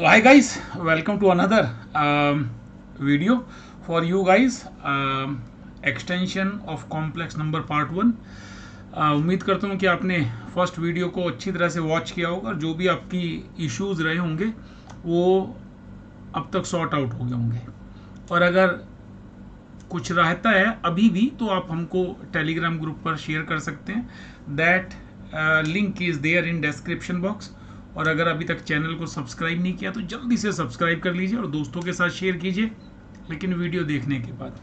So hi guys, welcome to another video for you guys. Extension of complex number part 1. उम्मीद करता हूँ कि आपने फर्स्ट वीडियो को अच्छी तरह से वॉच किया होगा और जो भी आपकी इश्यूज रहे होंगे वो अब तक सॉर्ट आउट हो गए होंगे। और अगर कुछ रहता है अभी भी तो आप हमको टेलीग्राम ग्रुप पर शेयर कर सकते हैं। That link is there in description box. और अगर अभी तक चैनल को सब्सक्राइब नहीं किया तो जल्दी से सब्सक्राइब कर लीजिए और दोस्तों के साथ शेयर कीजिए, लेकिन वीडियो देखने के बाद।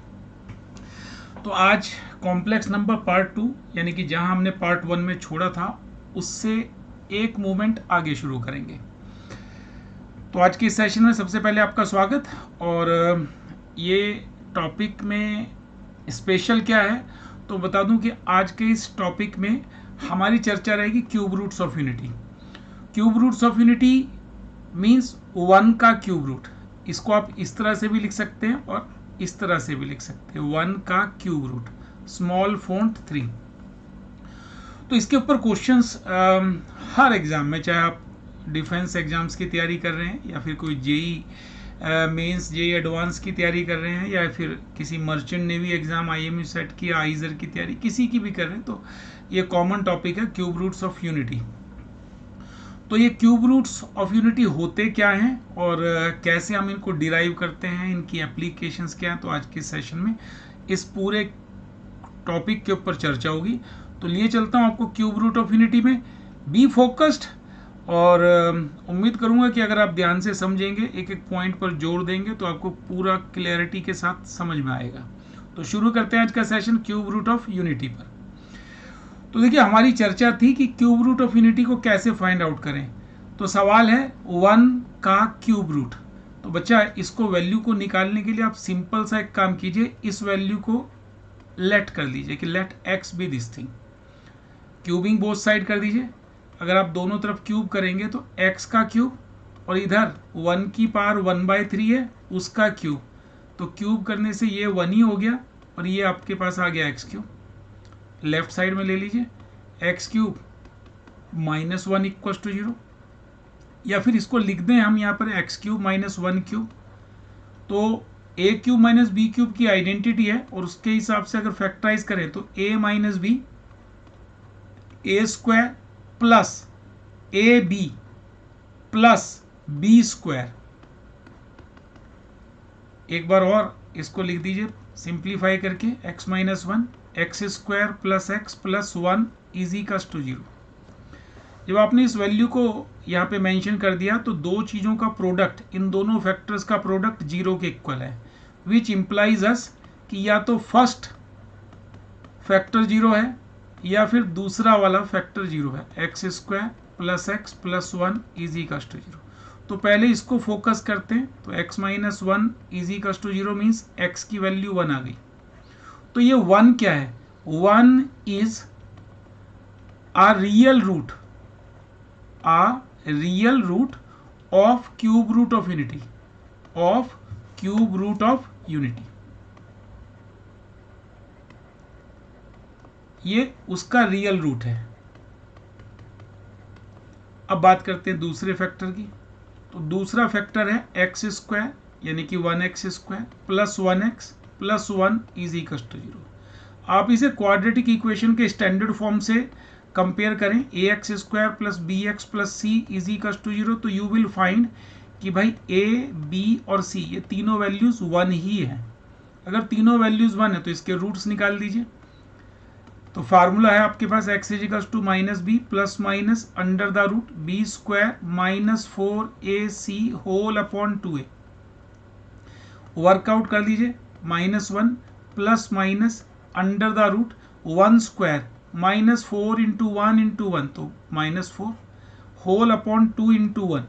तो आज कॉम्प्लेक्स नंबर पार्ट 2 यानी कि जहां हमने पार्ट 1 में छोड़ा था उससे एक मूवमेंट आगे शुरू करेंगे। तो आज के इस सेशन में सबसे पहले आपका स्वागत। और ये टॉपिक में स्पेशल क्या है तो बता दूं कि आज के इस टॉपिक में हमारी चर्चा रहेगी cube roots of unity. Cube roots of unity means 1 का क्यूब रूट। इसको आप इस तरह से भी लिख सकते हैं और इस तरह से भी लिख सकते हैं, 1 का क्यूब रूट, स्मॉल फॉन्ट 3। तो इसके ऊपर क्वेश्चंस हर एग्जाम में, चाहे आप डिफेंस एग्जाम्स की तैयारी कर रहे हैं या फिर कोई जेई मेंस जेई एडवांस की तैयारी कर रहे हैं या फिर किसी merchant navy exam IMU set की आइजर की तैयारी किसी की भी कर रहे हैं, तो ये कॉमन टॉपिक है क्यूब रूट्स ऑफ यूनिटी। तो ये क्यूब रूट्स ऑफ यूनिटी होते क्या हैं और कैसे हम इनको डिराइव करते हैं, इनकी एप्लीकेशंस क्या हैं, तो आज के सेशन में इस पूरे टॉपिक के ऊपर चर्चा होगी। तो लिए चलता हूँ आपको क्यूब रूट ऑफ यूनिटी में। बी फोकस्ड और उम्मीद करूंगा कि अगर आप ध्यान से समझेंगे, एक एक पॉइंट पर जोर देंगे तो आपको पूरा क्लैरिटी के साथ समझ में आएगा। तो शुरू करते हैं आज का session cube root of unity पर। तो देखिए, हमारी चर्चा थी कि क्यूब रूट ऑफ यूनिटी को कैसे फाइंड आउट करें। तो सवाल है 1 का क्यूब रूट। तो बच्चा, इसको वैल्यू को निकालने के लिए आप सिंपल सा एक काम कीजिए, इस वैल्यू को लेट कर दीजिए कि let x be this thing. Cubing both side कर दीजिए। अगर आप दोनों तरफ क्यूब करेंगे तो एक्स का क्यूब और इधर 1 की पावर 1/3 है उसका क्यूब। तो क्यूब करने से ये 1 ही हो गया और ये आपके पास आ गया एक्स क्यूब। लेफ्ट साइड में ले लीजिए, एक्स क्यूब -1 इक्वल्स टू 0, या फिर इसको लिख दें हम यहाँ पर एक्स क्यूब -1 क्यूब। तो a cube minus b cube की आइडेंटिटी है और उसके हिसाब से अगर फैक्टराइज करें तो a minus b a square plus a B plus B square. एक बार और इसको लिख दीजिए सिंप्लीफाई करके, x minus 1 x square plus x plus 1 is equals to 0। जब आपने इस वैल्यू को यहाँ पे मेंशन कर दिया तो दो चीज़ों का प्रोडक्ट, इन दोनों फैक्टर्स का प्रोडक्ट 0 के इक्वल है, विच इम्प्लाइज अस कि या तो फर्स्ट फैक्टर 0 है या फिर दूसरा वाला फैक्टर 0 है, x square plus x plus 1 is equals to 0। तो पहले इसको फोकस करते हैं। तो x minus 1 is equals to 0 means x की वैल्यू 1 आ गई। तो ये 1 क्या है? 1 is a real root of cube root of unity, of cube root of unity। ये उसका रियल रूट है। अब बात करते हैं दूसरे फैक्टर की। तो दूसरा फैक्टर है एक्स स्क्वायर यानी कि 1x square plus 1x plus 1 is equal to 0। आप इसे क्वाड्रेटिक इक्वेशन के स्टैंडर्ड फॉर्म से कंपेयर करें, a x square plus b x plus c is equal to 0, तो यू विल फाइंड कि भाई ए बी और सी ये तीनों वैल्यूज 1 ही है। अगर तीनों वैल्यूज 1 है तो इसके रूट्स निकाल दीजिए। तो फार्मूला है आपके पास x is equal to minus b plus minus under the root b square minus 4ac whole upon 2a। Work out कर लीजिए, -1 plus minus under the root 1 square -4 into 1 into 1, तो -4 whole upon 2 into 1।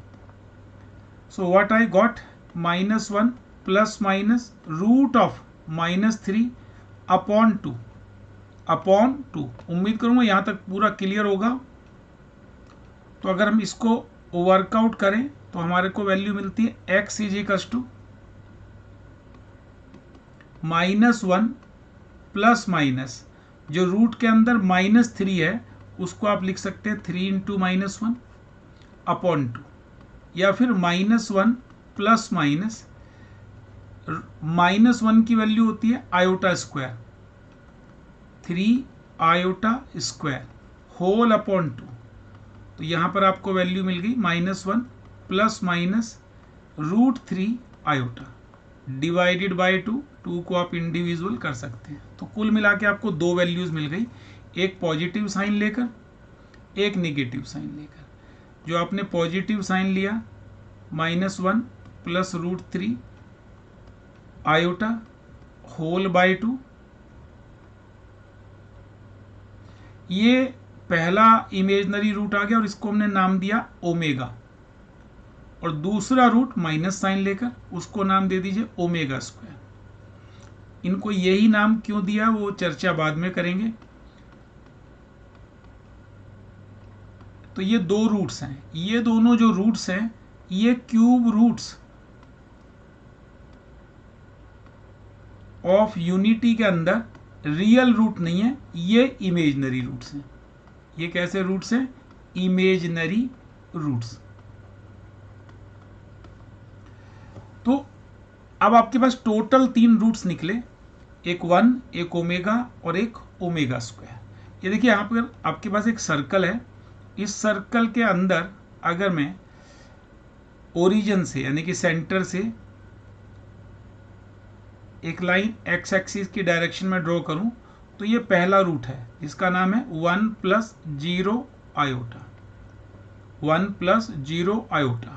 So what I got, -1 plus minus root of -3 upon 2 upon 2। उम्मीद करूंगा यहां तक पूरा clear होगा। तो अगर हम इसको वर्कआउट करें तो हमारे को वैल्यू मिलती है x is equal to -1 plus minus, जो रूट के अंदर -3 है उसको आप लिख सकते हैं 3 इंटू -1 अपॉन 2। या फिर -1 प्लस माइनस, -1 की वैल्यू होती है iota square, 3 iota square whole upon 2। तो यहाँ पर आपको वैल्यू मिल गई -1 plus minus √3 iota divided by 2। 2 को आप इंडिविजुअल कर सकते हैं। तो कुल मिला के आपको दो वैल्यूज मिल गई, एक पॉजिटिव साइन लेकर, एक नेगेटिव साइन लेकर। जो आपने पॉजिटिव साइन लिया -1 प्लस √3 आयोटा होल बाय 2, ये पहला इमेजनरी रूट आ गया और इसको हमने नाम दिया ओमेगा। और दूसरा रूट माइनस साइन लेकर उसको नाम दे दीजिए ओमेगा स्क्वायर। इनको यही नाम क्यों दिया वो चर्चा बाद में करेंगे। तो ये दो रूट्स हैं, ये दोनों जो रूट्स हैं ये क्यूब रूट्स ऑफ यूनिटी के अंदर रियल रूट नहीं है, ये इमेजनरी रूट्स हैं। ये कैसे रूट्स हैं? Imaginary roots. तो अब आपके पास टोटल 3 रूट्स निकले, एक 1, एक ओमेगा और एक ओमेगा स्क्वायर। ये देखिए यहाँ पर आपके पास एक सर्कल है, इस सर्कल के अंदर अगर मैं ओरिजिन से यानी कि सेंटर से एक लाइन एक्स एक्सिस की डायरेक्शन में ड्रॉ करूं तो ये पहला रूट है जिसका नाम है 1 प्लस 0 आयोटा, 1 प्लस 0 आयोटा।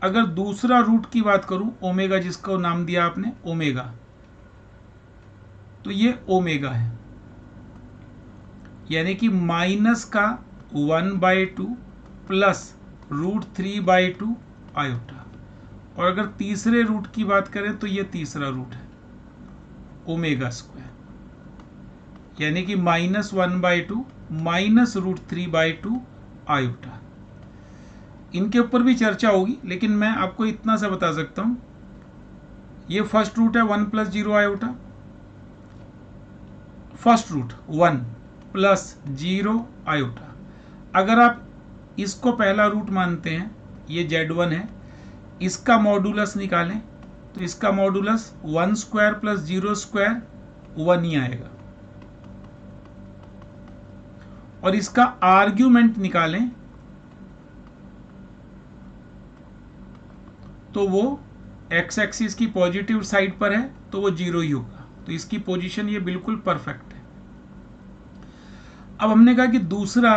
अगर दूसरा रूट की बात करूं ओमेगा, जिसका नाम दिया आपने ओमेगा, तो ये ओमेगा है, यानी कि माइनस का 1/2 प्लस √3/2 आयोटा। और अगर तीसरे रूट की बात करें तो ये तीसरा रूट है ओमेगा स्क्वायर, यानी कि -1/2 माइनस √3/2 आयोटा। इनके ऊपर भी चर्चा होगी, लेकिन मैं आपको इतना सा बता सकता हूं, ये फर्स्ट रूट है 1 plus 0 iota, first root 1 plus 0 iota. अगर आप इसको पहला रूट मानते हैं, ये Z1 है, इसका मॉडुलस निकालें तो इसका मॉडुलस 1 स्क्वायर प्लस 0 स्क्वायर 1 ही आएगा। और इसका आर्ग्यूमेंट निकालें तो वो एक्स एक्सिस की पॉजिटिव साइड पर है तो वो 0 ही होगा। तो इसकी पोजीशन ये बिल्कुल परफेक्ट है। अब हमने कहा कि दूसरा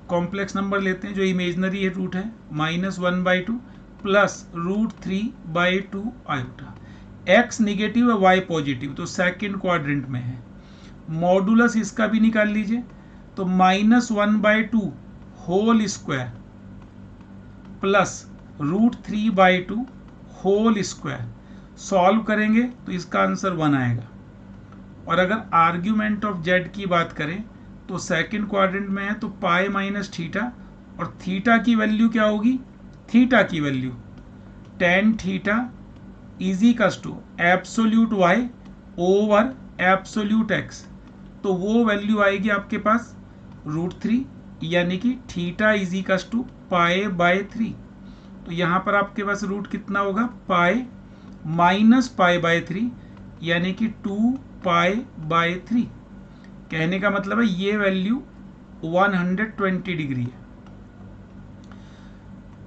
कॉम्प्लेक्स नंबर लेते हैं जो इमेजनरी है रूट है, -1/2 प्लस √3/2 आयोटा। एक्स निगेटिव है, वाई पॉजिटिव, तो सेकंड क्वाड्रेंट में है। मॉडुलस इसका भी निकाल लीजिए, तो -1/2 whole square plus √3/2 whole square. Solve करेंगे तो इसका आंसर 1 आएगा। और अगर आर्ग्यूमेंट ऑफ जेड की बात करें तो सेकंड क्वाड्रेंट में है, तो पाई माइनस थीटा, और थीटा की वैल्यू क्या होगी? थीटा की value tan theta is equals to absolute y over absolute x. तो वो वैल्यू आएगी आपके पास √3, यानी कि थीटा इज इक्वल्स टू π/3। तो यहाँ पर आपके पास रूट कितना होगा? पाई माइनस π/3, यानी कि 2π/3। कहने का मतलब है ये वैल्यू 120 डिग्री है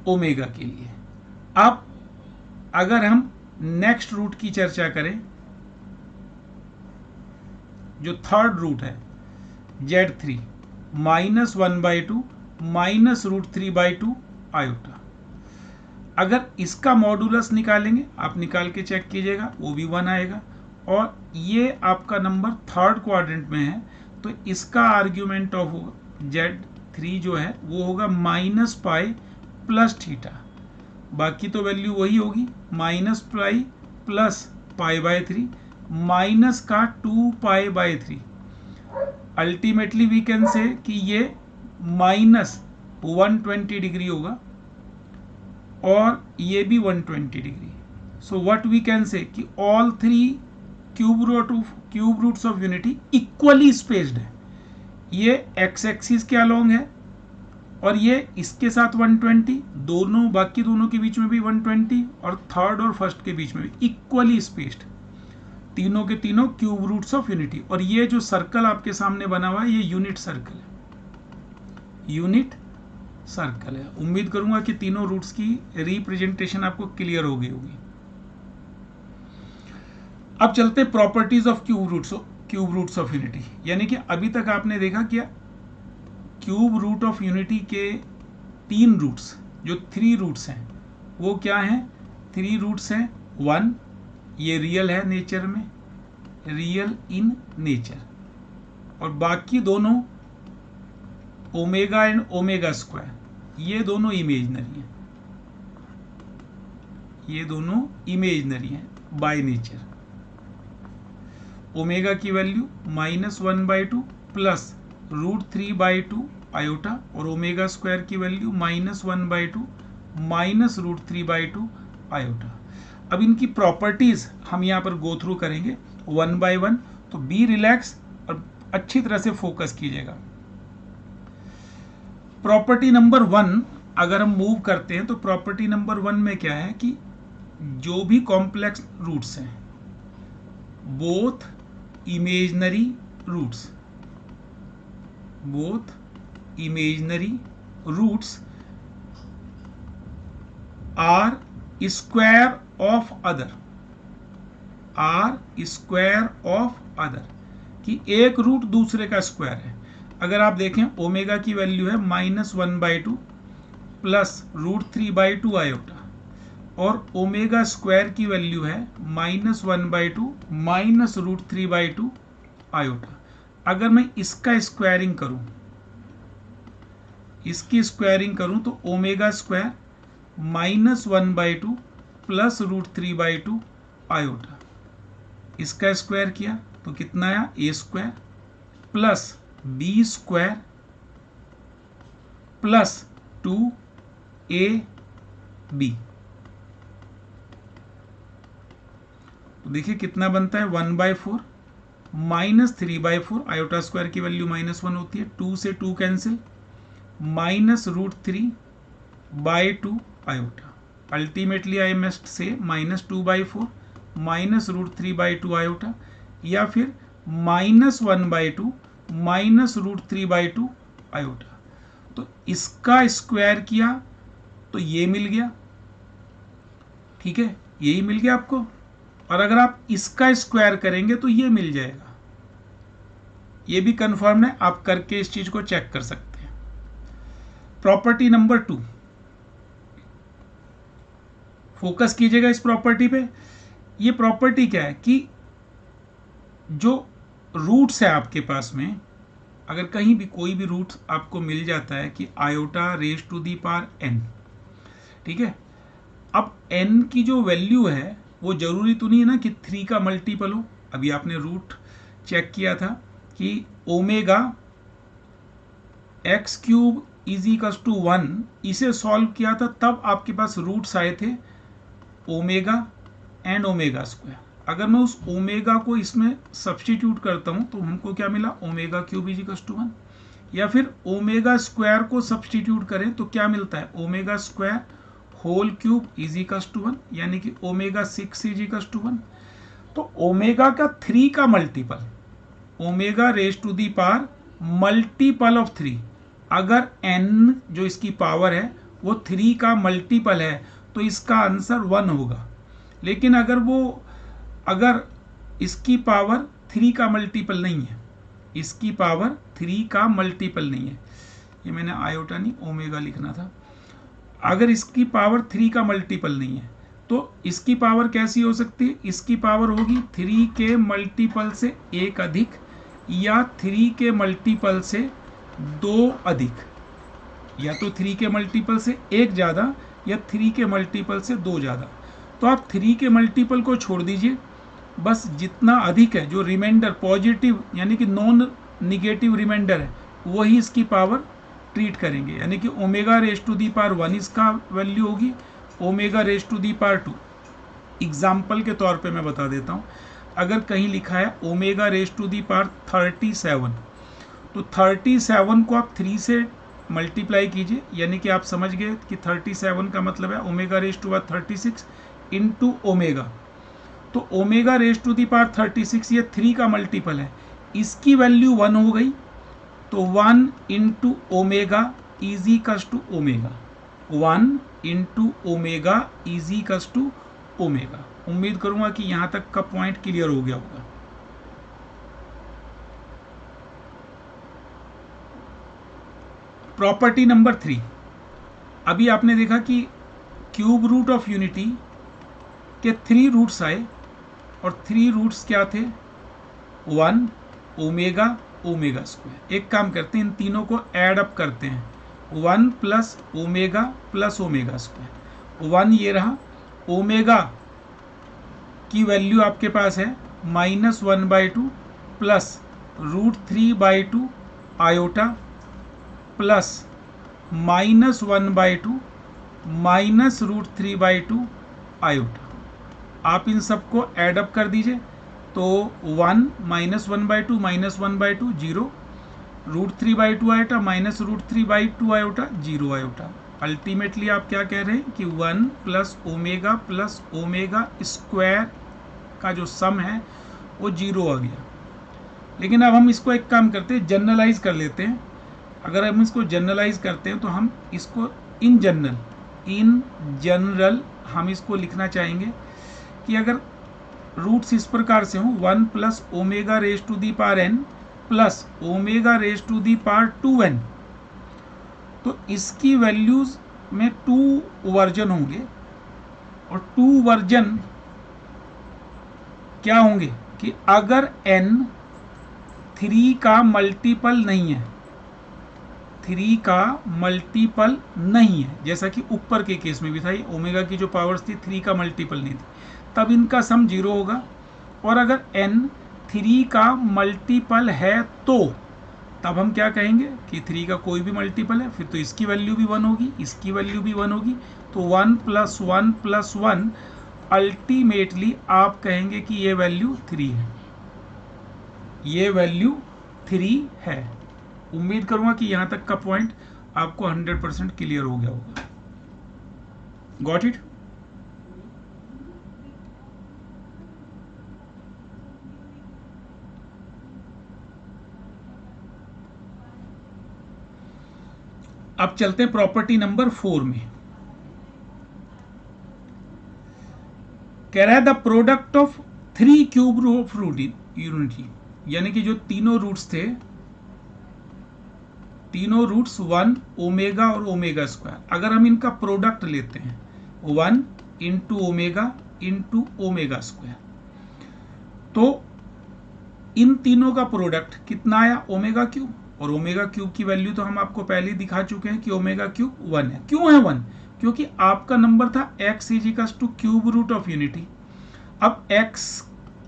ओमेगा के लिए। अब अगर हम नेक्स्ट रूट की चर्चा करें, जो थर्ड रूट है Z3, -1/2 माइनस √3/2 आयोटा। अगर इसका मॉडुलस निकालेंगे, आप निकाल के चेक कीजिएगा, वो भी 1 आएगा। और ये आपका नंबर थर्ड क्वाड्रेंट में है, तो इसका आर्ग्यूमेंट ऑफ Z3 जो है वो होगा -π प्लस थीटा। बाकी तो वैल्यू वही होगी, -π प्लस π/3 माइनस का 2π/3। अल्टीमेटली वी कैन से कि ये -120 डिग्री होगा और ये भी 120 डिग्री। So what we can say कि all 3 cube roots of unity equally spaced है। ये एक्स एक्सिस के अलोंग है और ये इसके साथ 120, दोनों बाकी दोनों के बीच में भी 120, और थर्ड और फर्स्ट के बीच में भी इक्वली स्पेस्ड, तीनों के तीनों क्यूब रूट्स ऑफ यूनिटी। और ये जो सर्कल आपके सामने बना हुआ है ये यूनिट सर्कल है, यूनिट सर्कल है। उम्मीद करूंगा कि तीनों रूट्स की रिप्रेजेंटेशन आपको क्लियर हो गई होगी। अब चलते properties of cube roots of unity. यानी कि अभी तक आपने देखा क्या, क्यूब रूट ऑफ यूनिटी के तीन रूट्स, जो 3 रूट्स हैं वो क्या हैं? 3 रूट्स हैं। 1 ये रियल है नेचर में, रियल इन नेचर, और बाकी दोनों ओमेगा एंड ओमेगा स्क्वायर ये दोनों इमेजनरी हैं, ये दोनों इमेजनरी हैं बाय नेचर। ओमेगा की वैल्यू -1/2 प्लस √3/2 आयोटा, और ओमेगा स्क्वायर की वैल्यू -1/2 माइनस √3/2 आयोटा। अब इनकी प्रॉपर्टीज हम यहाँ पर गो थ्रू करेंगे 1 by 1, तो बी रिलैक्स और अच्छी तरह से फोकस कीजिएगा। प्रॉपर्टी नंबर 1 अगर हम मूव करते हैं तो प्रॉपर्टी नंबर 1 में क्या है कि जो भी कॉम्प्लेक्स रूट्स हैं, both imaginary roots, both imaginary roots are square of other, are square of other, कि एक रूट दूसरे का स्क्वायर है। अगर आप देखें ओमेगा की वैल्यू है -1/2 प्लस √3/2 आयोटा, और ओमेगा स्क्वायर की वैल्यू है -1/2 माइनस √3/2 आयोटा। अगर मैं इसका स्क्वायरिंग करूं, इसकी स्क्वायरिंग करूं तो ओमेगा स्क्वायर -1/2 प्लस √3/2 आयोटा, इसका स्क्वायर किया तो कितना आया? A square plus B square plus 2ab। तो देखिए कितना बनता है? 1/4 माइनस 3/4, आयोटा स्क्वायर की वैल्यू -1 होती है, 2 से 2 cancel, minus √3/2 iota. Ultimately I must say -2/4 minus √3/2 iota, या फिर -1/2 माइनस √3/2 आयोटा। तो इसका स्क्वायर किया तो ये मिल गया, ठीक है, यही मिल गया आपको। और अगर आप इसका स्क्वायर करेंगे तो ये मिल जाएगा, ये भी कंफर्म है, आप करके इस चीज को चेक कर सकते हैं। प्रॉपर्टी नंबर 2, फोकस कीजिएगा इस प्रॉपर्टी पे। ये प्रॉपर्टी क्या है कि जो रूट्स है आपके पास में, अगर कहीं भी कोई भी रूट आपको मिल जाता है कि iota raise to the power n, ठीक है, अब n की जो वैल्यू है वो जरूरी तो नहीं है ना कि 3 का मल्टीपल हो। अभी आपने रूट चेक किया था कि ओमेगा x³ = 1, इसे सॉल्व किया था तब आपके पास रूट्स आए थे ओमेगा एंड ओमेगा स्क्वायर। अगर मैं उस ओमेगा को इसमें सब्स्टिट्यूट करता हूं तो हमको क्या मिला? ओमेगा³ = 1। या फिर ओमेगा स्क्वायर को सब्स्टिट्यूट करें तो क्या मिलता है? ओमेगा स्क्वायर होल क्यूब = 1, यानी कि ओमेगा6 = 1। तो ओमेगा का 3 का multiple, omega raise to the power multiple of 3, अगर n जो इसकी पावर है वो 3 का मल्टीपल है तो इसका आंसर 1 होगा। लेकिन अगर इसकी पावर 3 का मल्टीपल नहीं है, इसकी पावर 3 का मल्टीपल नहीं है, ये मैंने आयोटा नहीं ओमेगा लिखना था, अगर इसकी पावर 3 का मल्टीपल नहीं है तो इसकी पावर कैसी हो सकती है? इसकी पावर होगी 3 के मल्टीपल से 1 अधिक, या 3 के मल्टीपल से 2 अधिक, या तो 3 के मल्टीपल से 1 ज़्यादा या 3 के मल्टीपल से 2 ज़्यादा। तो आप 3 के मल्टीपल को छोड़ दीजिए, बस जितना अधिक है, जो रिमाइंडर पॉजिटिव यानी कि नॉन निगेटिव रिमाइंडर है, वही इसकी पावर ट्रीट करेंगे। यानी कि omega raise to the power 1 इसका वैल्यू होगी, omega raise to the power 2। Example के तौर पे मैं बता देता हूँ, अगर कहीं लिखा है omega raise to the power 37, तो 37 को आप 3 से मल्टीप्लाई कीजिए, यानी कि आप समझ गए कि 37 का मतलब है omega raise to power 36 into omega. तो omega raise to the power 36 ये 3 का मल्टीपल है, इसकी वैल्यू 1 हो गई, तो 1 into omega is equals to omega, 1 into omega is equals to omega. उम्मीद करूंगा कि यहां तक का पॉइंट क्लियर हो गया होगा। प्रॉपर्टी नंबर 3, अभी आपने देखा कि क्यूब रूट ऑफ यूनिटी के 3 रूट्स आए और 3 रूट्स क्या थे, 1 ओमेगा ओमेगा स्क्वायर। एक काम करते हैं, इन तीनों को ऐड अप करते हैं, 1 प्लस ओमेगा स्क्वायर। 1 ये रहा, ओमेगा की वैल्यू आपके पास है -1/2 plus √3/2 iota plus -1/2 minus √3/2 iota. आप इन सबको ऐड अप कर दीजिए, तो 1 -1/2 -1/2 0, √3/2 iota minus √3/2 iota 0 iota. Ultimately आप क्या कह रहे हैं कि 1 प्लस ओमेगा स्क्वायर का जो सम है वो 0 आ गया। लेकिन अब हम इसको एक काम करते हैं, जनरलाइज कर लेते हैं। अगर हम इसको जनरलाइज करते हैं तो हम इसको इन जनरल हम इसको लिखना चाहेंगे कि अगर रूट्स इस प्रकार से हों, 1 plus omega raise to the power n plus omega raise to the power 2n, तो इसकी वैल्यूज में 2 वर्जन होंगे, और 2 वर्जन क्या होंगे कि अगर n 3 का मल्टीपल नहीं है, 3 का मल्टीपल नहीं है, जैसा कि ऊपर के केस में भी था, ओमेगा की जो पावर्स थी 3 का मल्टीपल नहीं थी, तब इनका सम 0 होगा। और अगर n 3 का मल्टीपल है तो तब हम क्या कहेंगे कि 3 का कोई भी मल्टीपल है, फिर तो इसकी वैल्यू भी 1 होगी, इसकी वैल्यू भी 1 होगी, तो 1 प्लस 1 प्लस 1 अल्टीमेटली आप कहेंगे कि ये वैल्यू 3 है, ये वैल्यू 3 है। उम्मीद करूंगा कि यहां तक का पॉइंट आपको 100% क्लियर हो गया होगा। Got it? अब चलते हैं प्रॉपर्टी नंबर 4 में। कह रहा है the product of 3 cube of unity, यानी कि जो तीनों रूट्स थे, तीनों रूट्स 1 ओमेगा और ओमेगा स्क्वायर, अगर हम इनका प्रोडक्ट लेते हैं 1 इंटू ओमेगा स्क्वायर, तो इन तीनों का प्रोडक्ट कितना आया, ओमेगा क्यूब। और ओमेगा क्यूब की वैल्यू तो हम आपको पहले ही दिखा चुके हैं कि ओमेगा क्यूब 1 है। क्यों है 1? क्योंकि आपका नंबर था x is equals to cube root of unity. अब x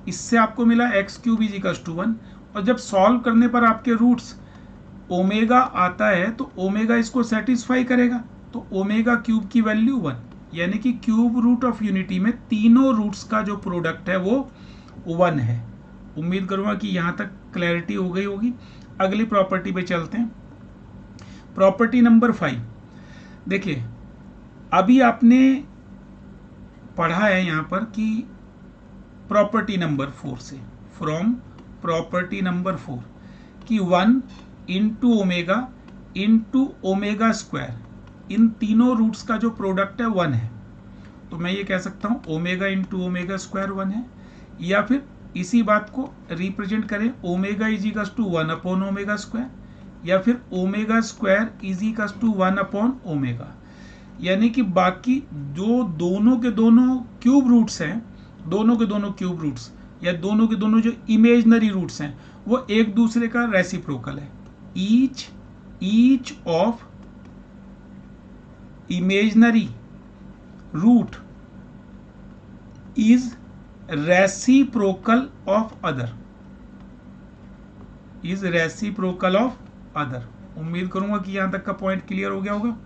इससे आपको मिला x क्यूब इजिकल्स टू 1, और जब सॉल्व करने पर आपके रूट्स ओमेगा आता है तो ओमेगा इसको सेटिस्फाई करेगा, तो ओमेगा क्यूब की वैल्यू 1, यानी कि क्यूब रूट ऑफ यूनिटी में तीनों रूट्स का जो प्रोडक्ट है वो 1 है। उम्मीद करूंगा कि यहां तक क्लैरिटी हो गई होगी। अगली प्रॉपर्टी पे चलते हैं, प्रॉपर्टी नंबर 5। देखिए अभी आपने पढ़ा है यहां पर कि प्रॉपर्टी नंबर 4 से, फ्रॉम प्रॉपर्टी नंबर 4 कि 1 इंटू ओमेगा स्क्वायर, इन तीनों रूट्स का जो प्रोडक्ट है 1 है। तो मैं ये कह सकता हूं ओमेगा इंटू ओमेगा स्क्वायर 1 है, या फिर इसी बात को रिप्रेजेंट करें omega is equals to 1 upon omega square, या फिर omega square is equals to 1 upon omega. यानी कि बाकी जो दोनों के दोनों क्यूब रूट्स हैं, दोनों के दोनों क्यूब रूट्स या दोनों के दोनों जो इमेजनरी रूट्स हैं वो एक दूसरे का रेसिप्रोकल है। Each of imaginary root is reciprocal of other, उम्मीद करूंगा कि यहां तक का पॉइंट क्लियर हो गया होगा।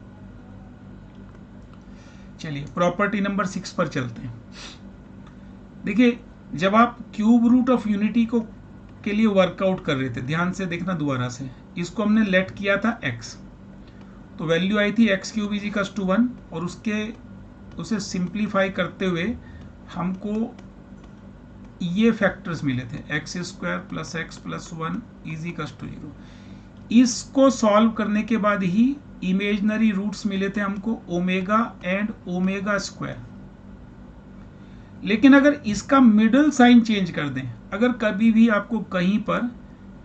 चलिए प्रॉपर्टी नंबर 6 पर चलते हैं। देखिए जब आप क्यूब रूट ऑफ यूनिटी को के लिए वर्कआउट कर रहे थे, ध्यान से देखना दोबारा से, इसको हमने लेट किया था x, तो वैल्यू आई थी x cube is equal to 1 और उसे सिंप्लीफाई करते हुए हमको ये फैक्टर्स मिले थे x square plus x plus 1 is equal to 0। इसको सॉल्व करने के बाद ही इमेजिनरी रूट्स मिले थे हमको ओमेगा एंड ओमेगा स्क्वायर। लेकिन अगर इसका मिडल साइन चेंज कर दें, अगर कभी भी आपको कहीं पर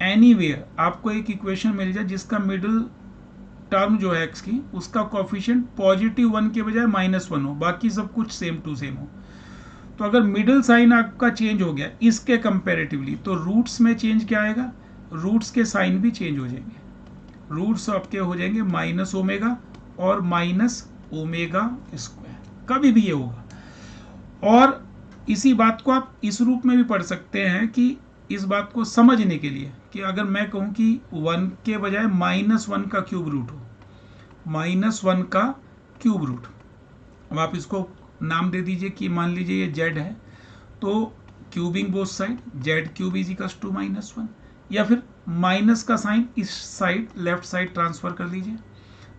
एनीवेयर आपको एक इक्वेशन मिल जाए जिसका मिडल टर्म जो है एक्स की उसका कोफिशिएंट +1 के बजाय -1 हो, बाकी सब कुछ सेम टू सेम हो, तो अगर मिडल साइन आपका चेंज हो गया इसके कंपैरेटिवली तो रूट्स में चेंज क्या आएगा, रूट्स के साइन भी चेंज हो जाएंगे। रूट्स आपके हो जाएंगे माइनस ओमेगा और माइनस ओमेगा स्क्वायर, कभी भी ये होगा। और इसी बात को आप इस रूप में भी पढ़ सकते हैं कि इस बात को समझने के लिए कि अगर मैं कहूं कि 1 के बजाय -1 का क्यूब रूट हो, -1 का क्यूब रूट, अब आप इसको नाम दे दीजिए कि मान लीजिए ये z है, तो cubing both side z cube is equal to -1, या फिर माइनस का साइन इस साइड लेफ्ट साइड ट्रांसफर कर लीजिए।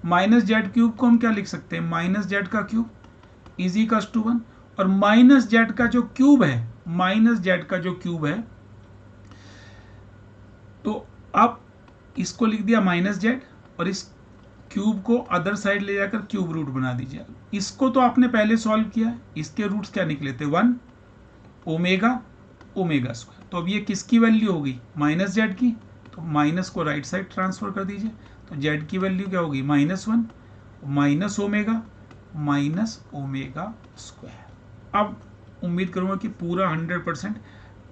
-z क्यूब को हम क्या लिख सकते हैं, -z का क्यूब इज इक्वल टू 1, और -z का जो क्यूब है, -z का जो क्यूब है, तो आप इसको लिख दिया -z और इस क्यूब को अदर साइड ले जाकर क्यूब रूट बना दीजिए। इसको तो आपने पहले सॉल्व किया, इसके रूट्स क्या निकले थे 1 ओमेगा ओमेगा स्क्वायर। तो अब ये किसकी वैल्यू होगी, -z की, तो माइनस को राइट साइड ट्रांसफर कर दीजिए, तो z की वैल्यू क्या होगी -1 माइनस ओमेगा स्क्वायर। अब उम्मीद करूंगा कि पूरा 100%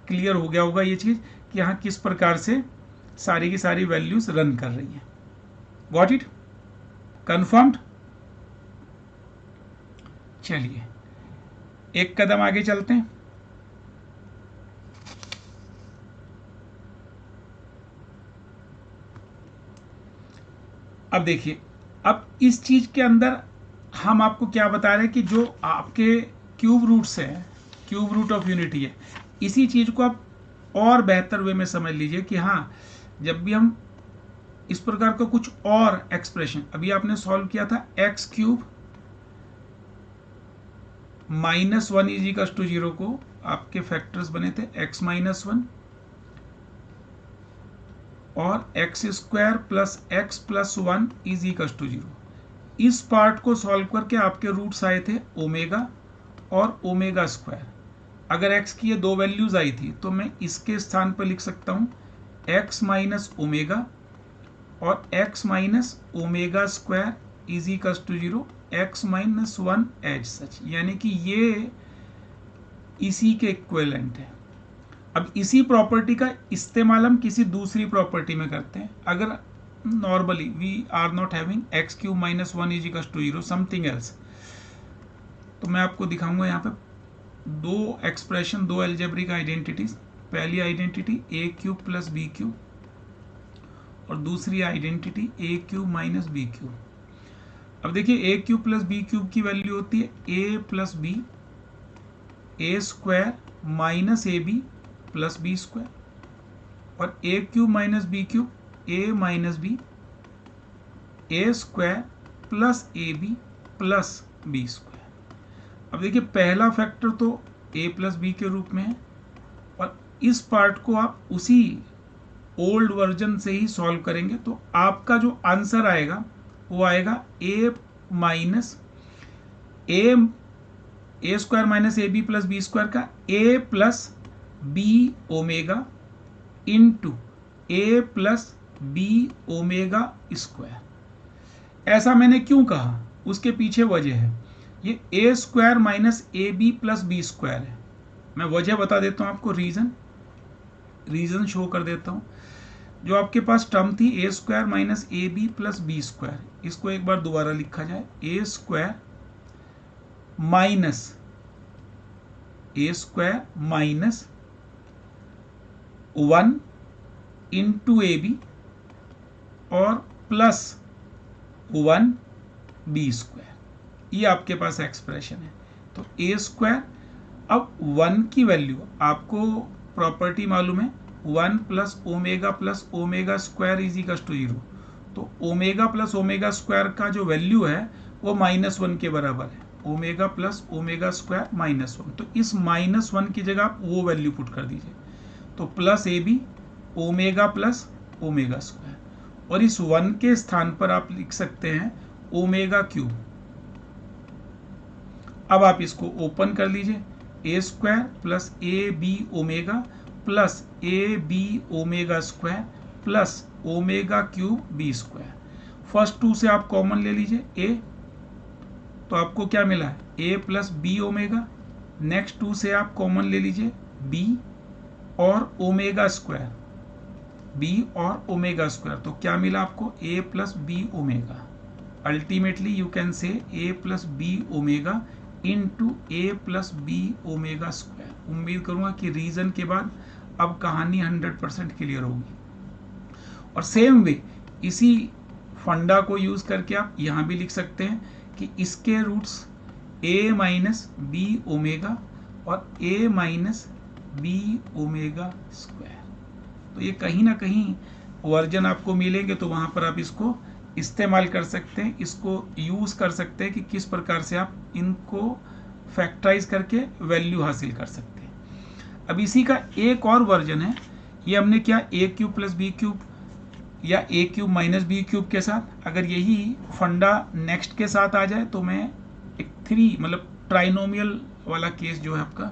क्लियर हो गया होगा ये चीज कि यहाँ किस प्रकार से सारी की सारी वैल्यूज रन कर रही हैं। Got it, confirmed. चलिए एक कदम आगे चलते हैं। अब देखिए, अब इस चीज के अंदर हम आपको क्या बता रहे हैं कि जो आपके क्यूब रूट्स है, क्यूब रूट ऑफ यूनिटी है, इसी चीज को आप और बेहतर वे में समझ लीजिए कि हाँ, जब भी हम इस प्रकार का कुछ और एक्सप्रेशन, अभी आपने सॉल्व किया था x cube -1 is equal to 0 को आपके फैक्टर्स बने थे x -1 और x square plus x plus 1 is equal to 0। इस पार्ट को सॉल्व करके आपके रूट्स आए थे ओमेगा और ओमेगा स्क्वायर। अगर x की ये दो वैल्यूज आई थी तो मैं इसके स्थान पर लिख सकता हूं x माइनस ओमेगा और x minus omega square is equal to 0, x minus 1 as such, यानी कि ये इसी के इक्विवेलेंट है। अब इसी प्रॉपर्टी का इस्तेमाल हम किसी दूसरी प्रॉपर्टी में करते हैं। अगर normally we are not having x cube minus 1 is equal to 0 something else, तो मैं आपको दिखाऊंगा यहाँ पे दो एक्सप्रेशन, दो एल्जेब्रिक आइडेंटिटीज। पहली identity a cube plus b cube और दूसरी identity a cube minus b cube. अब देखिए a cube plus b cube की वैल्यू होती है a plus b, a square minus A B plus B square, और a cube minus b cube a minus b, a square plus a B plus B square. अब देखिए पहला factor तो a plus B के रूप में है, और इस पार्ट को आप उसी ओल्ड वर्जन से ही सॉल्व करेंगे तो आपका जो आंसर आएगा वो आएगा a minus a square minus A B plus B square का a plus B omega into a plus B omega square. ऐसा मैंने क्यों कहा, उसके पीछे वजह है। ये a square minus A B plus B square है। मैं वजह बता देता हूं आपको, रीजन शो कर देता हूं। जो आपके पास टर्म थी a square minus A B plus B square, इसको एक बार दोबारा लिखा जाए, a square minus minus 1 into a b और प्लस 1 बी स्क्वायर, ये आपके पास एक्सप्रेशन है। तो ए स्क्वायर, अब 1 की वैल्यू आपको प्रॉपर्टी मालूम है 1 plus omega square is equal to 0, तो ओमेगा प्लस ओमेगा स्क्वायर का जो वैल्यू है वो -1 के बराबर है, ओमेगा प्लस ओमेगा स्क्वायर -1। तो इस -1 की जगह आप वो वैल्यू पुट कर दीजिए, तो plus a b omega plus omega square, और इस 1 के स्थान पर आप लिख सकते हैं ओमेगा क्यूब। अब आप इसको ओपन कर लीजिए, a square plus a b omega plus a b omega square plus omega cube b square. First 2 से आप कॉमन ले लीजिए ए, तो आपको क्या मिला है a plus B omega. Next 2 से आप कॉमन ले लीजिए बी और ओमेगा स्क्वायर, बी और ओमेगा स्क्वायर, तो क्या मिला आपको a plus B omega. Ultimately you can say a plus B omega into a plus B omega square. उम्मीद करूंगा कि रीजन के बाद अब कहानी 100% क्लियर होगी। और सेम वे इसी फंडा को यूज करके आप यहां भी लिख सकते हैं कि इसके रूट्स ए माइनस बी ओमेगा और ए माइनस बी ओमेगा स्क्वायर। तो ये कहीं ना कहीं वर्जन आपको मिलेंगे, तो वहां पर आप इसको इस्तेमाल कर सकते हैं, इसको यूज कर सकते हैं कि किस प्रकार से आप इनको फैक्टराइज करके वैल्यू हासिल कर सकते हैं। अब इसी का एक और वर्जन है, ये हमने क्या ए क्यूब प्लस बी क्यूब या ए क्यूब माइनस बी क्यूब के साथ, अगर यही फंडा नेक्स्ट के साथ आ जाए तो मैं एक 3 मतलब ट्राइनोमियल वाला केस जो है आपका,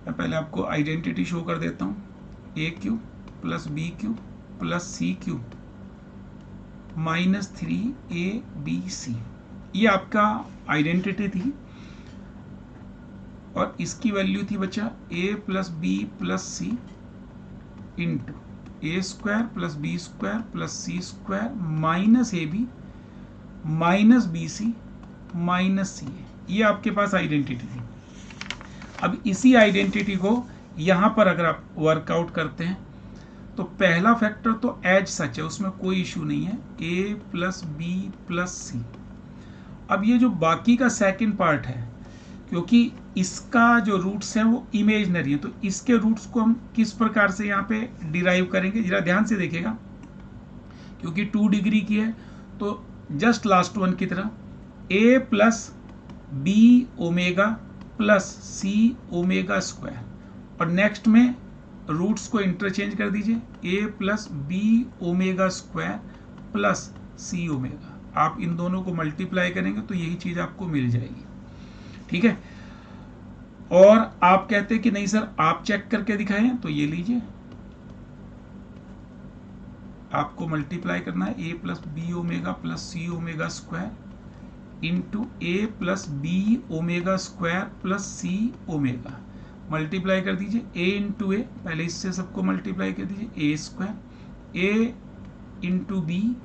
मैं पहले आपको आइडेंटिटी शो कर देता हूँ, a cube plus b cube plus c cube -3ab, ये आपका आइडेंटिटी थी, और इसकी वैल्यू थी बच्चा a plus b plus c into a square plus B square plus c square minus A b minus b c minus c a, ये आपके पास identity थी। अब इसी आइडेंटिटी को यहां पर अगर आप वर्कआउट करते हैं तो पहला फैक्टर तो एज सच है, उसमें कोई इशू नहीं है, a प्लस बी प्लस सी। अब ये जो बाकी का सेकंड पार्ट है, क्योंकि इसका जो रूट्स है वो इमेजनरी है, तो इसके रूट्स को हम किस प्रकार से यहाँ पे डिराइव करेंगे, जरा ध्यान से देखिएगा, क्योंकि 2 डिग्री की है, तो जस्ट लास्ट वन की तरह a plus B omega plus c omega square, और नेक्स्ट में रूट्स को इंटरचेंज कर दीजिए, a plus B omega square plus c omega. आप इन दोनों को मल्टीप्लाई करेंगे तो यही चीज आपको मिल जाएगी, ठीक है। और आप कहते हैं कि नहीं सर आप चेक करके दिखाएं, तो ये लीजिए, आपको मल्टीप्लाई करना है a plus B omega plus c omega square into a plus B omega square plus c omega. Multiply कर दीजिए a इंटू ए, पहले इससे सबको मल्टीप्लाई कर दीजिए, a square a into b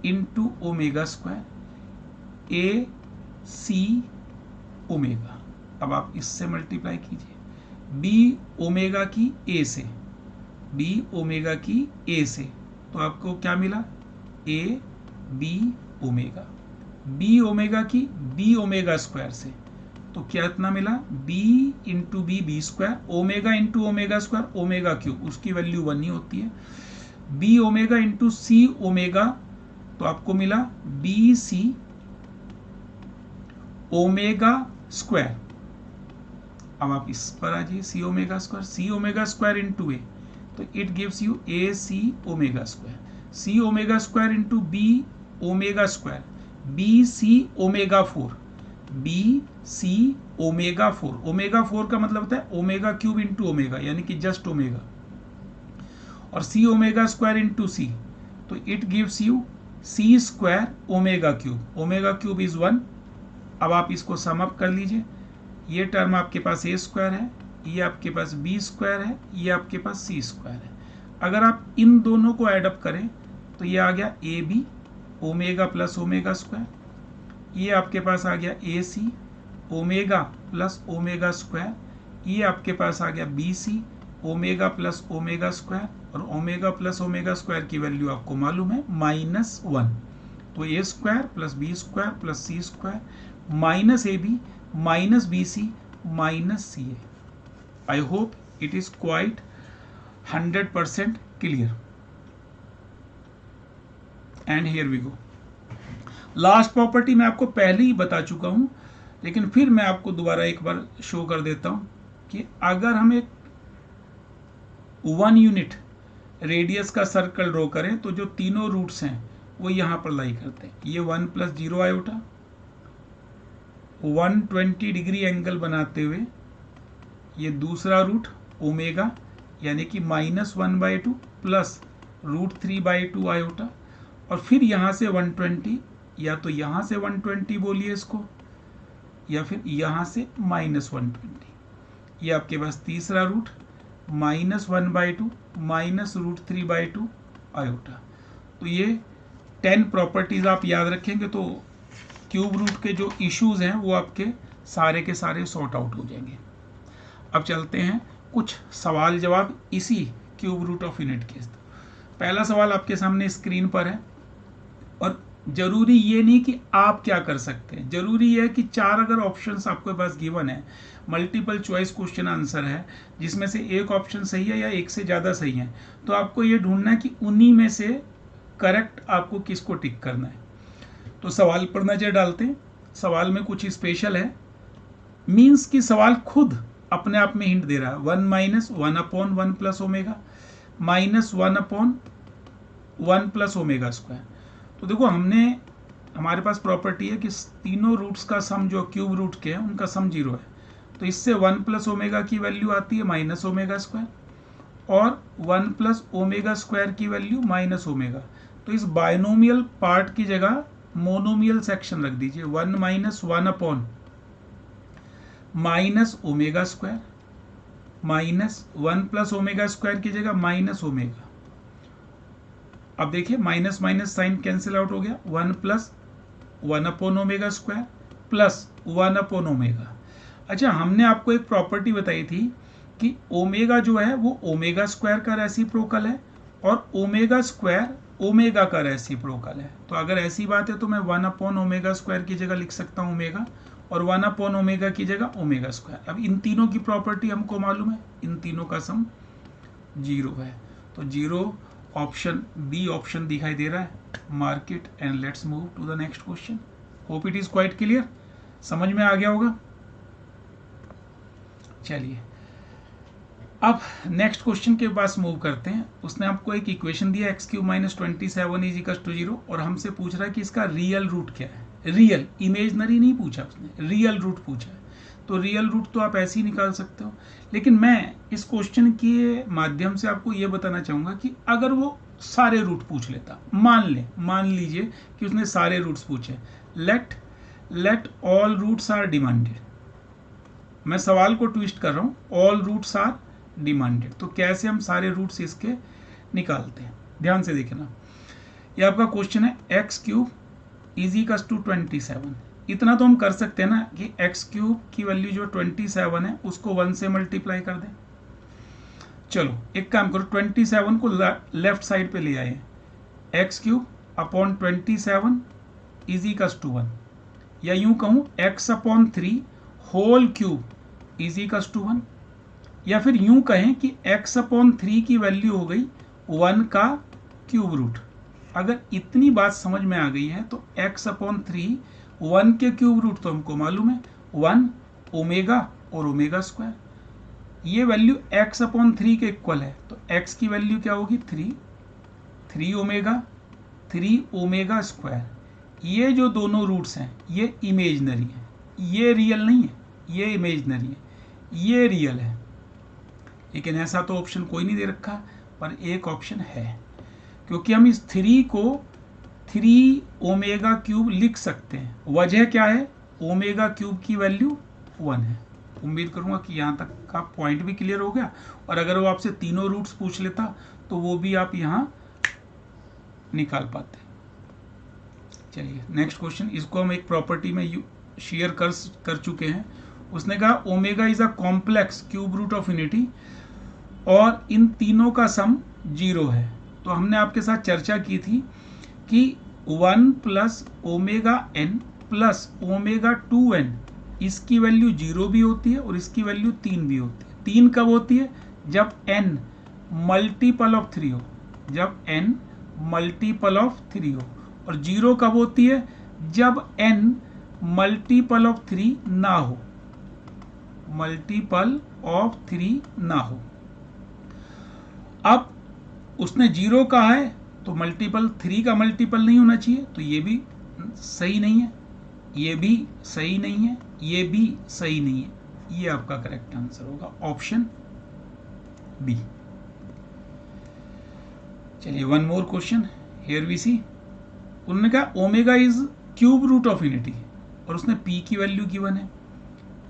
into omega square a c omega. अब आप इससे मल्टीप्लाई कीजिए, बी ओमेगा की ए से, बी ओमेगा की ए से, तो आपको क्या मिला a b omega, b omega की बी ओमेगा स्क्वायर से, तो क्या इतना मिला b into b b square, omega into omega square omega cube, उसकी वैल्यू 1 ही होती है, b omega into c omega, तो आपको मिला बी सी ओमेगा स्क्वायर। अब आप इस पर आ जाइए, c omega square into a, तो it gives you a c omega square, c omega square into b omega square, b c omega 4, b c omega 4, omega 4 का मतलब होता है ओमेगा क्यूब इंटू ओमेगा, यानी कि जस्ट ओमेगा, और c omega square into c, तो it gives you c square omega cube is 1। अब आप इसको सम अप कर लीजिए, ये टर्म आपके पास ए स्क्वायर है, ये आपके पास बी स्क्वायर है, ये आपके पास सी स्क्वायर है। अगर आप इन दोनों को ऐड अप करें तो ये आ गया a b omega plus omega square, ये आपके पास आ गया a c omega plus omega square, ये आपके पास आ गया b c omega plus omega square, और ओमेगा प्लस ओमेगा स्क्वायर की वैल्यू आपको मालूम है -1, तो ए square plus B square plus c square minus A b minus b c minus c a. I hope it is quite 100% clear. And here we go. Last property मैं आपको पहले ही बता चुका हूं, लेकिन फिर मैं आपको दोबारा एक बार शो कर देता हूं कि अगर हम एक 1 यूनिट रेडियस का सर्कल ड्रॉ करें तो जो तीनों रूट्स हैं वो यहां पर लाई करते हैं। ये 1 + 0 आयोटा 120 डिग्री एंगल बनाते हुए, ये दूसरा रूट ओमेगा यानी कि -1/2 प्लस √3/2 आयोटा, और फिर यहाँ से 120, या तो यहाँ से 120 बोलिए इसको, या फिर यहाँ से -120। ये आपके पास तीसरा रूट -1/2 -√3/2 आयोटा। तो ये 10 प्रॉपर्टीज आप याद रखेंगे तो क्यूब रूट के जो इश्यूज हैं वो आपके सारे के सारे सॉर्ट आउट हो जाएंगे। अब चलते हैं कुछ सवाल जवाब इसी क्यूब रूट ऑफ यूनिट के। पहला सवाल आपके सामने स्क्रीन पर है, और जरूरी ये नहीं कि आप क्या कर सकते हैं, जरूरी है कि 4 अगर ऑप्शंस आपके पास गिवन है, मल्टीपल चॉइस क्वेश्चन आंसर है, जिसमें से एक ऑप्शन सही है या एक से ज़्यादा सही है, तो आपको ये ढूंढना है कि उन्हीं में से करेक्ट आपको किसको टिक करना है। तो सवाल पर नजर डालते हैं। सवाल में कुछ स्पेशल है, मीन्स कि सवाल खुद अपने आप में हिंट दे रहा है। 1 - 1/1 + ओमेगा -1/1 + ओमेगा स्क्वायर। तो देखो हमारे पास प्रॉपर्टी है कि तीनों रूट्स का सम जो क्यूब रूट के हैं उनका सम 0 है। तो इससे 1 + ओमेगा की वैल्यू आती है -ओमेगा², और 1 + ओमेगा स्क्वायर की वैल्यू -ओमेगा। तो इस बायनोमियल पार्ट की जगह मोनोमियल सेक्शन रख दीजिए। 1 - 1/-ओमेगा² -1 + ओमेगा² की जगह -ओमेगा। अब देखिए minus minus sign cancel out हो गया। 1 + 1/ओमेगा² प्लस 1/ओमेगा। अच्छा, हमने आपको एक प्रॉपर्टी बताई थी कि ओमेगा जो है वो ओमेगा² का रेसिप्रोकल है, और ओमेगा² ओमेगा का रेसिप्रोकल है। तो अगर ऐसी बात है तो मैं 1/ओमेगा² की जगह लिख सकता हूँ ओमेगा, और 1/ओमेगा की जगह ओमेगा²। अब इन तीनों की प्रॉपर्टी हमको मालूम है, इन तीनों का सम 0 है। तो 0 ऑप्शन बी ऑप्शन दिखाई दे रहा है। Mark it and let's move to the next question. Hope it is quite clear, समझ में आ गया होगा। चलिए अब नेक्स्ट क्वेश्चन के पास मूव करते हैं। उसने आपको एक इक्वेशन दिया x³ - 27 = 0, और हमसे पूछ रहा है कि इसका रियल रूट क्या है। रियल, इमेजनरी नहीं पूछा उसने, रियल रूट पूछा है। तो रियल रूट तो आप ऐसे ही निकाल सकते हो, लेकिन मैं इस क्वेश्चन के माध्यम से आपको ये बताना चाहूँगा कि अगर वो सारे रूट पूछ लेता, मान लीजिए कि उसने सारे रूट्स पूछे, let all roots are demanded. मैं सवाल को ट्विस्ट कर रहा हूँ, ऑल रूट्स आर डिमांडेड। तो कैसे हम सारे रूट्स इसके निकालते हैं, ध्यान से देखना। ये आपका क्वेश्चन है x³ = 27। इतना तो हम कर सकते हैं ना कि x³ की वैल्यू जो 27 है उसको 1 से मल्टीप्लाई कर दें। चलो एक काम करो, 27 को लेफ्ट साइड पे ले आए, x³ / 27 = 1, या यूं कहूं x/3 होल क्यूब = 1, या फिर यूं कहें कि x/3 की वैल्यू हो गई 1 का क्यूब रूट। अगर इतनी बात समझ में आ गई है तो x/3 1 के क्यूब रूट तो हमको मालूम है, 1 ओमेगा और ओमेगा²। ये वैल्यू x/3 के इक्वल है, तो x की वैल्यू क्या होगी 3 ओमेगा 3 ओमेगा²। ये जो दोनों रूट्स हैं ये इमेजनरी है, ये रियल नहीं है, ये इमेजनरी है, ये रियल है। लेकिन ऐसा तो ऑप्शन कोई नहीं दे रखा, पर एक ऑप्शन है, क्योंकि हम इस 3 को 3 ओमेगा³ लिख सकते हैं। वजह क्या है, ओमेगा³ की वैल्यू 1 है। उम्मीद करूंगा कि यहाँ तक का पॉइंट भी क्लियर हो गया, और अगर वो आपसे तीनों रूट्स पूछ लेता तो वो भी आप यहाँ निकाल पाते। चलिए नेक्स्ट क्वेश्चन, इसको हम एक प्रॉपर्टी में शेयर कर चुके हैं। उसने कहा omega is a complex cube root of unity, और इन तीनों का सम 0 है। तो हमने आपके साथ चर्चा की थी कि 1 + ओमेगा n + ओमेगा2n इसकी वैल्यू 0 भी होती है और इसकी वैल्यू 3 भी होती है। 3 कब होती है, जब n मल्टीपल ऑफ 3 हो, जब n मल्टीपल ऑफ 3 हो। और 0 कब होती है? जब n मल्टीपल ऑफ 3 ना हो, मल्टीपल ऑफ 3 ना हो। अब उसने 0 कहा है तो मल्टीपल 3 का मल्टीपल नहीं होना चाहिए, तो ये भी सही नहीं है, ये भी सही नहीं है, ये भी सही नहीं है। ये आपका करेक्ट आंसर होगा ऑप्शन बी। चलिए one more question, here we see. उन्होंने कहा omega is cube root of unity, और उसने पी की वैल्यू गिवन है,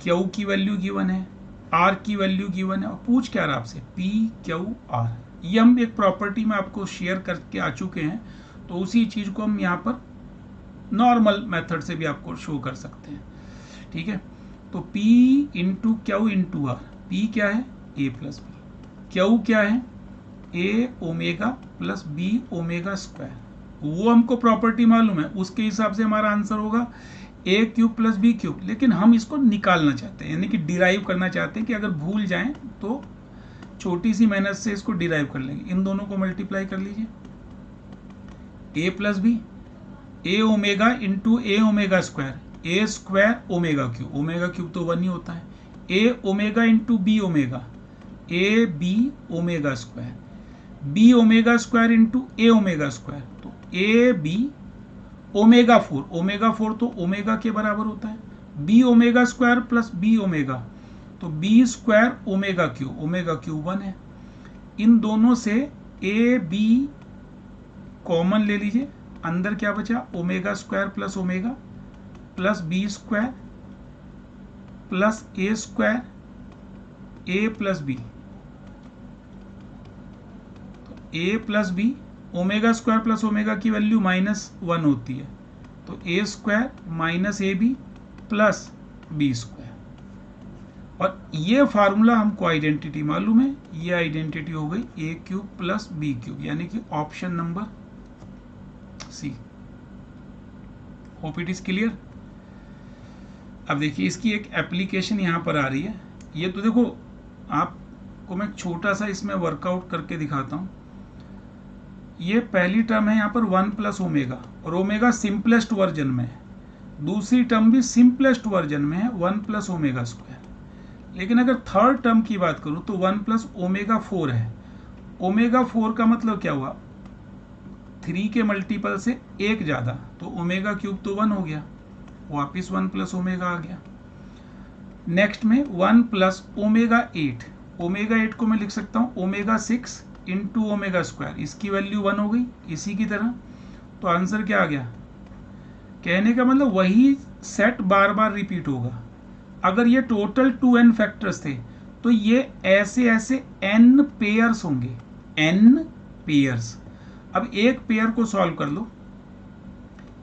क्यू की वैल्यू गिवन है, आर की वैल्यू गिवन है, और पूछ क्या रहा आपसे? P q r. ये हम एक प्रॉपर्टी में आपको शेयर करके आ चुके हैं, तो उसी चीज को हम यहाँ पर नॉर्मल मेथड से भी आपको शो कर सकते हैं। ठीक है, तो P into Q into R, P क्या है? A प्लस बी, क्यू क्या है? A omega plus B omega square, वो हमको प्रॉपर्टी मालूम है, उसके हिसाब से हमारा आंसर होगा A cube plus B cube. लेकिन हम इसको निकालना चाहते हैं, यानी कि डिराइव करना चाहते हैं कि अगर भूल जाएं तो छोटी सी मेहनत से इसको डिराइव कर लेंगे। इन दोनों को मल्टीप्लाई कर लीजिए, A plus b, A omega into A omega square, a square omega cube तो 1 ही होता है, a omega into b omega, a b omega square, b omega square into a omega square, तो ए बी ओमेगा 4, ओमेगा 4 तो omega के बराबर होता है, b omega square plus B omega, तो बी स्क्वायर ओमेगा क्यूब 1 है। इन दोनों से ए बी कॉमन ले लीजिए, अंदर क्या बचा? Omega square plus omega plus B square plus A square A plus B, तो A plus B, omega square plus omega की वैल्यू -1 होती है, तो ए square minus A B plus B square. और ये फार्मूला हमको आइडेंटिटी मालूम है, ये आइडेंटिटी हो गई a cube plus b cube, यानी कि option number C. Hope it is clear. अब देखिए इसकी एक एप्लीकेशन यहाँ पर आ रही है। ये तो देखो आपको मैं छोटा सा इसमें वर्कआउट करके दिखाता हूँ। ये पहली टर्म है यहाँ पर 1 प्लस ओमेगा, और ओमेगा सिंपलेस्ट वर्जन में है, दूसरी टर्म भी सिंपलेस्ट वर्जन में है 1 प्लस ओमेगा स्क्वायर। लेकिन अगर थर्ड टर्म की बात करूँ तो 1 प्लस ओमेगा 4 है। ओमेगा 4 का मतलब क्या हुआ? 3 के मल्टीपल से एक ज़्यादा, तो ओमेगा क्यूब तो 1 हो गया, वापिस 1 प्लस ओमेगा आ गया। नेक्स्ट में 1 प्लस ओमेगा 8, ओमेगा 8 को मैं लिख सकता हूँ ओमेगा 6 इंटू ओमेगा स्क्वायर, इसकी वैल्यू 1 हो गई। इसी की तरह तो आंसर क्या आ गया? कहने का मतलब वही सेट बार बार रिपीट होगा। अगर ये टोटल 2n फैक्टर्स थे तो ये ऐसे ऐसे n पेयर्स होंगे, n पेयर्स। अब एक पेयर को सॉल्व कर लो,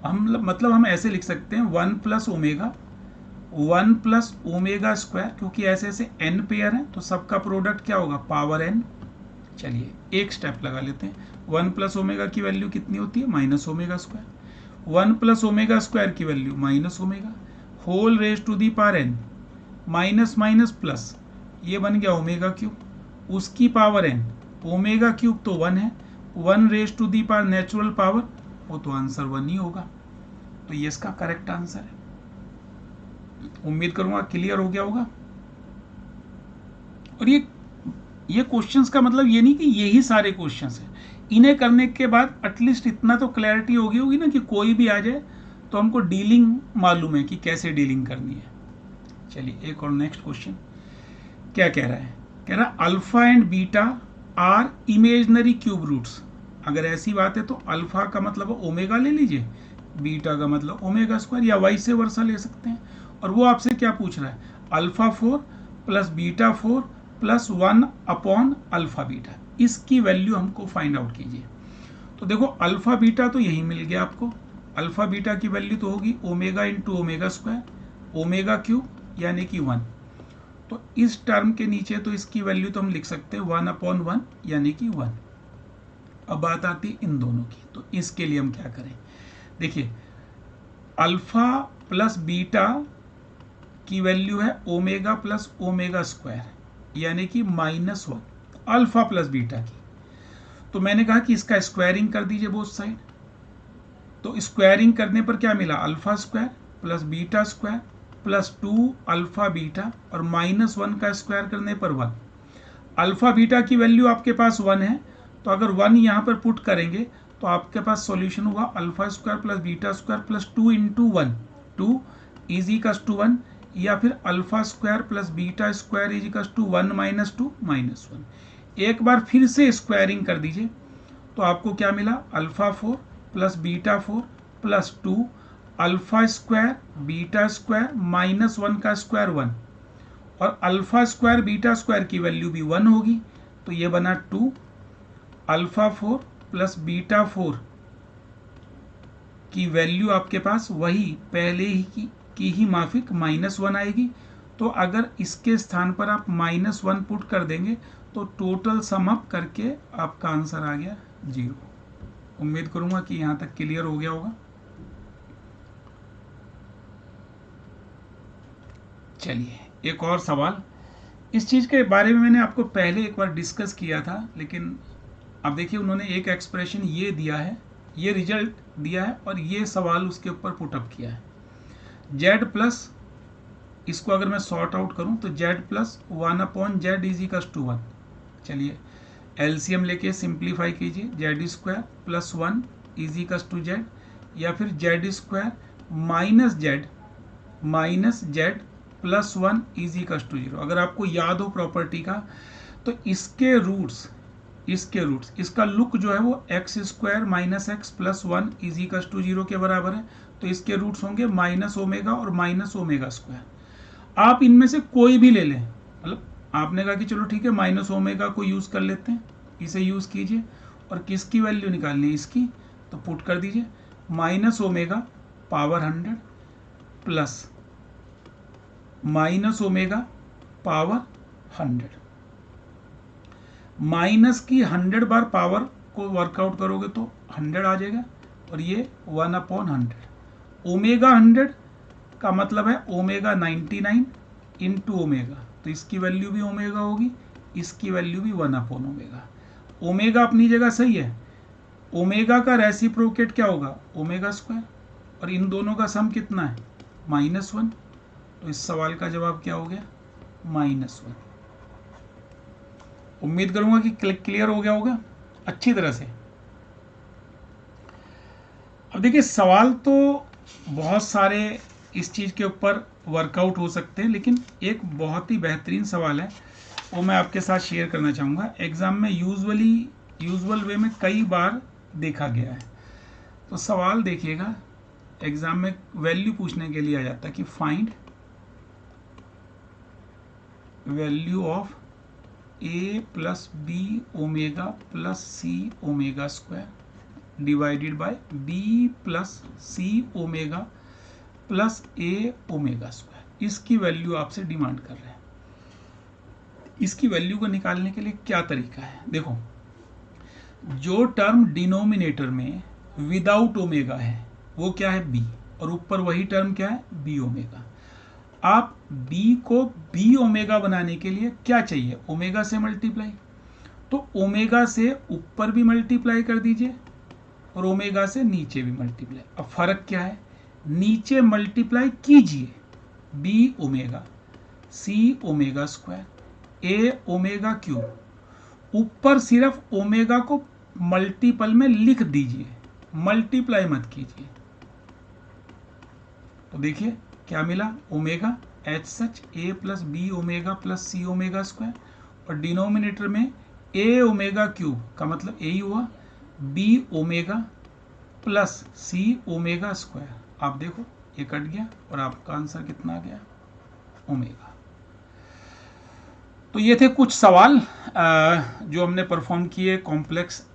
हम ऐसे लिख सकते हैं 1 प्लस ओमेगा स्क्वायर, क्योंकि ऐसे ऐसे n पेयर हैं तो सबका प्रोडक्ट क्या होगा? Power n। चलिए एक स्टेप लगा लेते हैं। 1 प्लस ओमेगा की वैल्यू कितनी होती है? Minus omega square. 1 plus omega square की value minus omega, whole raise to the power n, minus minus plus, ये बन गया ओमेगा क्यूब, उसकी पावर n, ओमेगा क्यूब तो 1 है, 1 raise to the power natural power, वो तो आंसर 1 ही होगा। तो ये इसका करेक्ट आंसर है। उम्मीद करूंगा क्लियर हो गया होगा। और ये क्वेश्चंस का मतलब ये नहीं कि यही सारे क्वेश्चंस हैं, इन्हें करने के बाद एटलीस्ट इतना तो क्लैरिटी होगी ना कि कोई भी आ जाए तो हमको डीलिंग मालूम है कि कैसे डीलिंग करनी है। चलिए एक और नेक्स्ट क्वेश्चन क्या कह रहा है? कह रहा है alpha and beta are imaginary cube roots. अगर ऐसी बात है तो अल्फा का मतलब ओमेगा ले लीजिए, बीटा का मतलब ओमेगा स्क्वायर, या वाइस वर्सा ले सकते हैं। और वो आपसे क्या पूछ रहा है? Alpha 4 plus beta 4 plus 1 upon alpha beta, इसकी वैल्यू हमको फाइंड आउट कीजिए। तो देखो अल्फा बीटा तो यही मिल गया आपको, अल्फा बीटा की वैल्यू तो होगी omega into omega square, omega cube यानी कि 1। तो इस टर्म के नीचे तो इसकी वैल्यू तो हम लिख सकते हैं 1 अपॉन 1 यानी कि 1। अब बात आती है इन दोनों की, तो इसके लिए हम क्या करें? देखिए अल्फा प्लस बीटा की वैल्यू है ओमेगा प्लस ओमेगा स्क्वायर यानी कि -1, अल्फा प्लस बीटा की। तो मैंने कहा कि इसका स्क्वायरिंग कर दीजिए बोथ साइड, तो स्क्वायरिंग करने पर क्या मिला, alpha square plus beta square plus 2 alpha beta और -1 का स्क्वायर करने पर 1। अल्फा बीटा की वैल्यू आपके पास 1 है, तो अगर 1 यहाँ पर पुट करेंगे तो आपके पास सॉल्यूशन हुआ alpha square plus beta square plus 2 into 1, 2 is equals to 1, या फिर alpha square plus beta square is equals to 1 minus 2 minus 1। एक बार फिर से स्क्वायरिंग कर दीजिए तो आपको क्या मिला, alpha 4 plus beta 4 plus 2 alpha square beta square -1 का स्क्वायर 1, और अल्फा स्क्वायर बीटा स्क्वायर की वैल्यू भी 1 होगी, तो ये बना 2 अल्फा 4 प्लस बीटा 4 की वैल्यू आपके पास वही पहले ही की ही माफिक -1 आएगी। तो अगर इसके स्थान पर आप -1 पुट कर देंगे तो टोटल सम अप करके आपका आंसर आ गया 0। उम्मीद करूंगा कि यहां तक क्लियर हो गया होगा। चलिए एक और सवाल। इस चीज़ के बारे में मैंने आपको पहले एक बार डिस्कस किया था, लेकिन अब देखिए उन्होंने एक एक्सप्रेशन ये दिया है, ये रिजल्ट दिया है और ये सवाल उसके ऊपर पुटअप किया है। z प्लस, इसको अगर मैं सॉर्ट आउट करूं तो z plus 1/z is equals to 1। चलिए एलसीएम लेके सिंप्लीफाई कीजिए, z square plus 1 is equals to z, या फिर z square minus z plus 1 is equals to 0। अगर आपको याद हो प्रॉपर्टी का तो इसके रूट्स इसका लुक जो है वो x square minus x plus 1 is equals to 0 के बराबर है, तो इसके रूट्स होंगे माइनस ओमेगा और माइनस ओमेगा स्क्वायर। आप इनमें से कोई भी ले लें, मतलब आपने कहा कि चलो ठीक है माइनस ओमेगा को यूज कर लेते हैं, इसे यूज कीजिए और किसकी वैल्यू निकालनी है, इसकी, तो पुट कर दीजिए minus omega power 100 plus minus omega power 100। Minus की 100 बार पावर को वर्कआउट करोगे तो 100 आ जाएगा, और ये 1/100। ओमेगा 100 का मतलब है ओमेगा 99 इंटू ओमेगा, तो इसकी वैल्यू भी ओमेगा होगी, इसकी वैल्यू भी 1/ओमेगा। ओमेगा अपनी जगह सही है, ओमेगा का रेसिप्रोकेट क्या होगा, ओमेगा स्क्वायर, और इन दोनों का सम कितना है, -1। तो इस सवाल का जवाब क्या हो गया, -1। उम्मीद करूंगा कि क्लियर हो गया होगा अच्छी तरह से। अब देखिए सवाल तो बहुत सारे इस चीज़ के ऊपर वर्कआउट हो सकते हैं, लेकिन एक बहुत ही बेहतरीन सवाल है वो मैं आपके साथ शेयर करना चाहूँगा। एग्ज़ाम में यूजुअल वे में कई बार देखा गया है। तो सवाल देखिएगा, एग्ज़ाम में वैल्यू पूछने के लिए आ जाता है कि find value of a plus B omega plus c omega square divided by b plus c omega plus a omega square. इसकी वैल्यू आपसे डिमांड कर रहे हैं। इसकी वैल्यू को निकालने के लिए क्या तरीका है, देखो जो टर्म डिनोमिनेटर में विदाउट ओमेगा है वो क्या है b, और ऊपर वही टर्म क्या है b ओमेगा। आप b को b ओमेगा बनाने के लिए क्या चाहिए, ओमेगा से मल्टीप्लाई, तो ओमेगा से ऊपर भी मल्टीप्लाई कर दीजिए और ओमेगा से नीचे भी मल्टीप्लाई। अब फर्क क्या है, नीचे मल्टीप्लाई कीजिए b omega c omega square a omega cube, ऊपर सिर्फ ओमेगा को मल्टीपल में लिख दीजिए, मल्टीप्लाई मत कीजिए। तो देखिए क्या मिला, ओमेगा एच सच ए plus B omega plus c omega square, और डिनोमिनेटर में ए ओमेगा क्यूब का मतलब ए ही हुआ, B omega plus c omega square. आप देखो ये कट गया और आपका आंसर कितना आ गया, ओमेगा। तो ये थे कुछ सवाल जो हमने परफॉर्म किए कॉम्प्लेक्स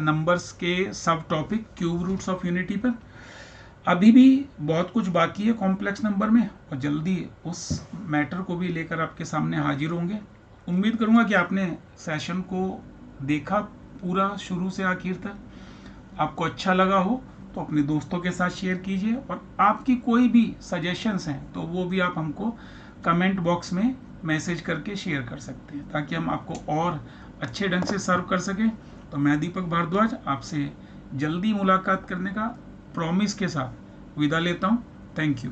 नंबर्स के सब topic cube roots of unity पर। अभी भी बहुत कुछ बाकी है कॉम्प्लेक्स नंबर में, और जल्दी उस मैटर को भी लेकर आपके सामने हाजिर होंगे। उम्मीद करूंगा कि आपने सेशन को देखा पूरा शुरू से आखिर तक, आपको अच्छा लगा हो तो अपने दोस्तों के साथ शेयर कीजिए, और आपकी कोई भी सजेशंस हैं तो वो भी आप हमको कमेंट बॉक्स में मैसेज करके शेयर कर सकते हैं, ताकि हम आपको और अच्छे ढंग से सर्व कर सकें। तो मैं दीपक भारद्वाज आपसे जल्दी मुलाकात करने का प्रॉमिस के साथ विदा लेता हूँ। Thank you.